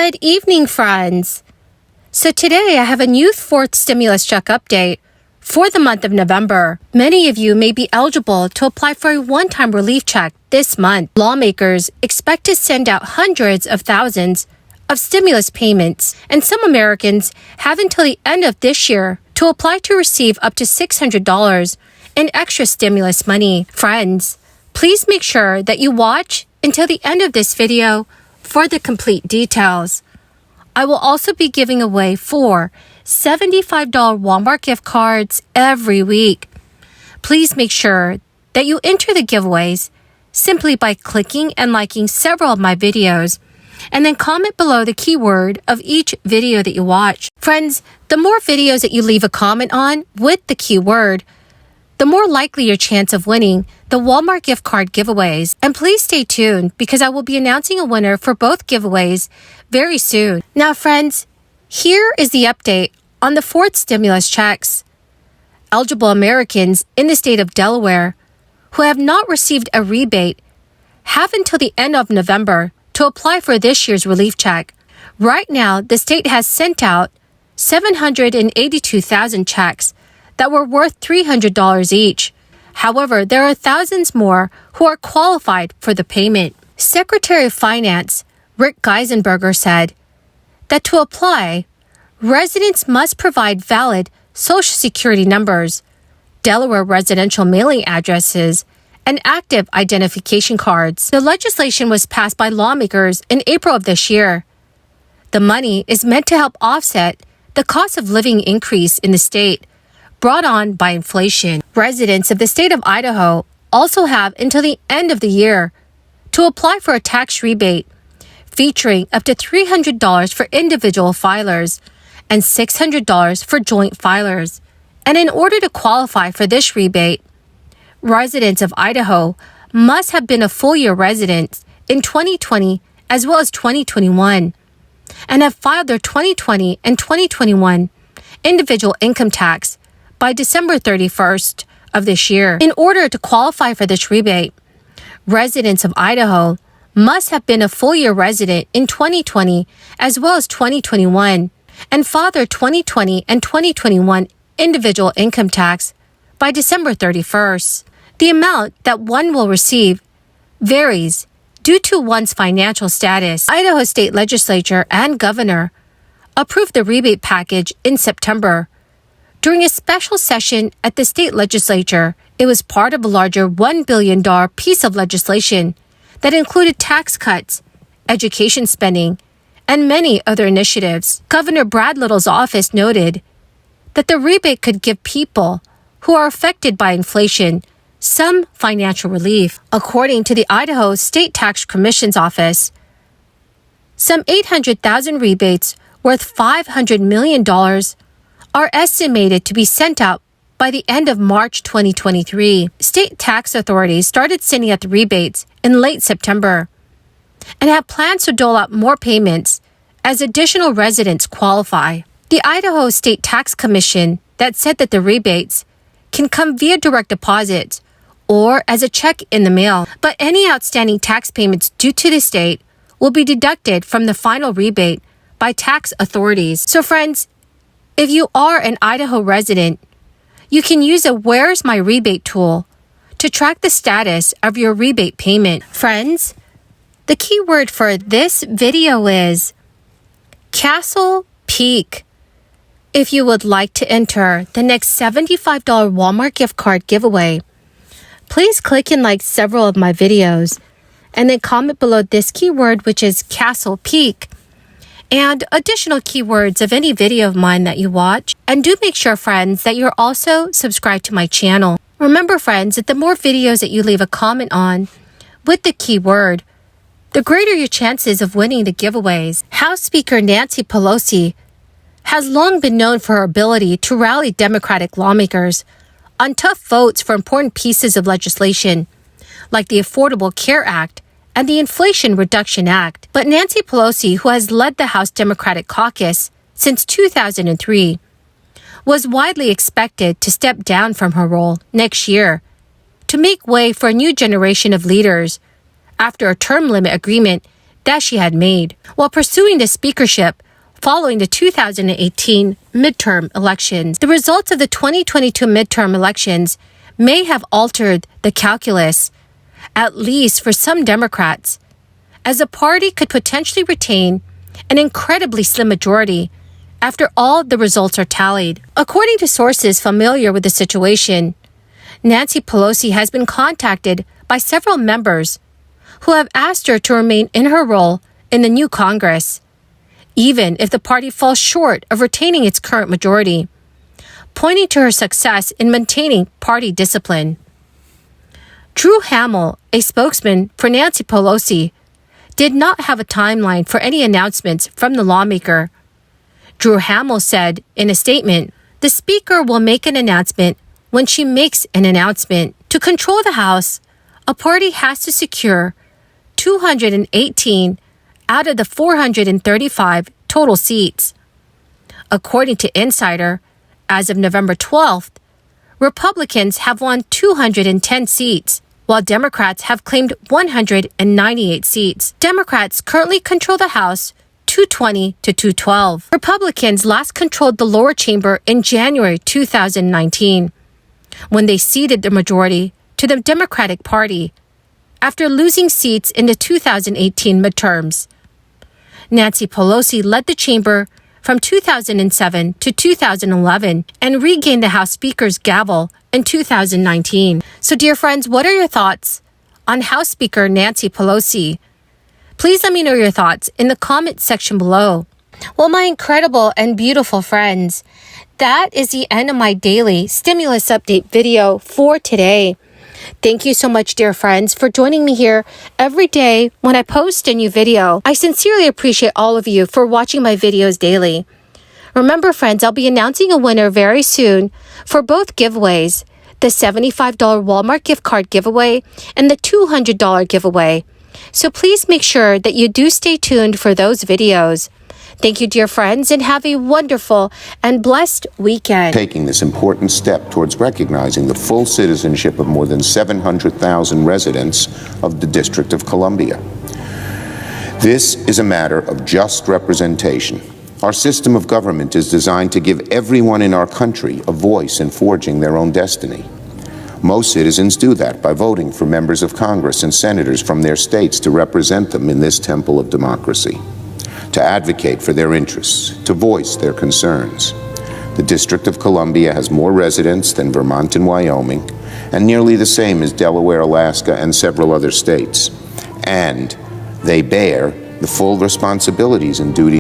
Good evening, friends. So today I have a new fourth stimulus check update for the month of November. Many of you may be eligible to apply for a one-time relief check this month. Lawmakers expect to send out hundreds of thousands of stimulus payments, and some Americans have until the end of this year to apply to receive up to $600 in extra stimulus money. Friends, please make sure that you watch until the end of this video for the complete details. I will also be giving away 4 $75 Walmart gift cards every week. Please make sure that you enter the giveaways simply by clicking and liking several of my videos, and then comment below the keyword of each video that you watch. Friends, the more videos that you leave a comment on with the keyword, the more likely your chance of winning the Walmart gift card giveaways. And please stay tuned because I will be announcing a winner for both giveaways very soon. Now, friends, here is the update on the fourth stimulus checks. Eligible Americans in the state of Delaware who have not received a rebate have until the end of November to apply for this year's relief check. Right now, the state has sent out 782,000 checks that were worth $300 each. However, there are thousands more who are qualified for the payment. Secretary of Finance Rick Geisenberger said that to apply, residents must provide valid Social Security numbers, Delaware residential mailing addresses, and active identification cards. The legislation was passed by lawmakers in April of this year. The money is meant to help offset the cost of living increase in the state brought on by inflation. Residents of the state of Idaho also have until the end of the year to apply for a tax rebate featuring up to $300 for individual filers and $600 for joint filers. And in order to qualify for this rebate, residents of Idaho must have been a full-year resident in 2020 as well as 2021 and have filed their 2020 and 2021 individual income tax by December 31st of this year. In order to qualify for this rebate, residents of Idaho must have been a full-year resident in 2020 as well as 2021 and file their 2020 and 2021 individual income tax by December 31st. The amount that one will receive varies due to one's financial status. Idaho State Legislature and Governor approved the rebate package in September. During a special session at the state legislature, it was part of a larger $1 billion piece of legislation that included tax cuts, education spending, and many other initiatives. Governor Brad Little's office noted that the rebate could give people who are affected by inflation some financial relief. According to the Idaho State Tax Commission's office, some 800,000 rebates worth $500 million are estimated to be sent out by the end of March 2023. State tax authorities started sending out the rebates in late September and have plans to dole out more payments as additional residents qualify. The Idaho State Tax Commission that said that the rebates can come via direct deposit or as a check in the mail, but any outstanding tax payments due to the state will be deducted from the final rebate by tax authorities. So friends, if you are an Idaho resident, you can use a Where's My Rebate tool to track the status of your rebate payment. Friends, the keyword for this video is Castle Peak. If you would like to enter the next $75 Walmart gift card giveaway, please click and like several of my videos and then comment below this keyword, which is Castle Peak, and additional keywords of any video of mine that you watch. And do make sure, friends, that you're also subscribed to my channel. Remember, friends, that the more videos that you leave a comment on with the keyword, the greater your chances of winning the giveaways. House Speaker Nancy Pelosi has long been known for her ability to rally Democratic lawmakers on tough votes for important pieces of legislation, like the Affordable Care Act and the Inflation Reduction Act. But Nancy Pelosi, who has led the House Democratic Caucus since 2003, was widely expected to step down from her role next year to make way for a new generation of leaders after a term limit agreement that she had made while pursuing the speakership following the 2018 midterm elections. The results of the 2022 midterm elections may have altered the calculus, at least for some Democrats, as the party could potentially retain an incredibly slim majority after all the results are tallied. According to sources familiar with the situation, Nancy Pelosi has been contacted by several members who have asked her to remain in her role in the new Congress, even if the party falls short of retaining its current majority, pointing to her success in maintaining party discipline. Drew Hamill, a spokesman for Nancy Pelosi, did not have a timeline for any announcements from the lawmaker. Drew Hamill said in a statement, "The Speaker will make an announcement when she makes an announcement. To control the House, a party has to secure 218 out of the 435 total seats." According to Insider, as of November 12th, Republicans have won 210 seats, while Democrats have claimed 198 seats. Democrats currently control the House 220 to 212. Republicans last controlled the lower chamber in January 2019, when they ceded the majority to the Democratic Party after losing seats in the 2018 midterms. Nancy Pelosi led the chamber from 2007 to 2011 and regained the House Speaker's gavel in 2019. So, dear friends, what are your thoughts on House Speaker Nancy Pelosi? Please let me know your thoughts in the comment section below. Well, my incredible and beautiful friends, that is the end of my daily stimulus update video for today. Thank you so much, dear friends, for joining me here every day when I post a new video. I sincerely appreciate all of you for watching my videos daily. Remember, friends, I'll be announcing a winner very soon for both giveaways, the $75 Walmart gift card giveaway and the $200 giveaway. So please make sure that you do stay tuned for those videos. Thank you, dear friends, and have a wonderful and blessed weekend. Taking this important step towards recognizing the full citizenship of more than 700,000 residents of the District of Columbia. This is a matter of just representation. Our system of government is designed to give everyone in our country a voice in forging their own destiny. Most citizens do that by voting for members of Congress and senators from their states to represent them in this temple of democracy, to advocate for their interests, to voice their concerns. The District of Columbia has more residents than Vermont and Wyoming, and nearly the same as Delaware, Alaska, and several other states. And they bear the full responsibilities and duties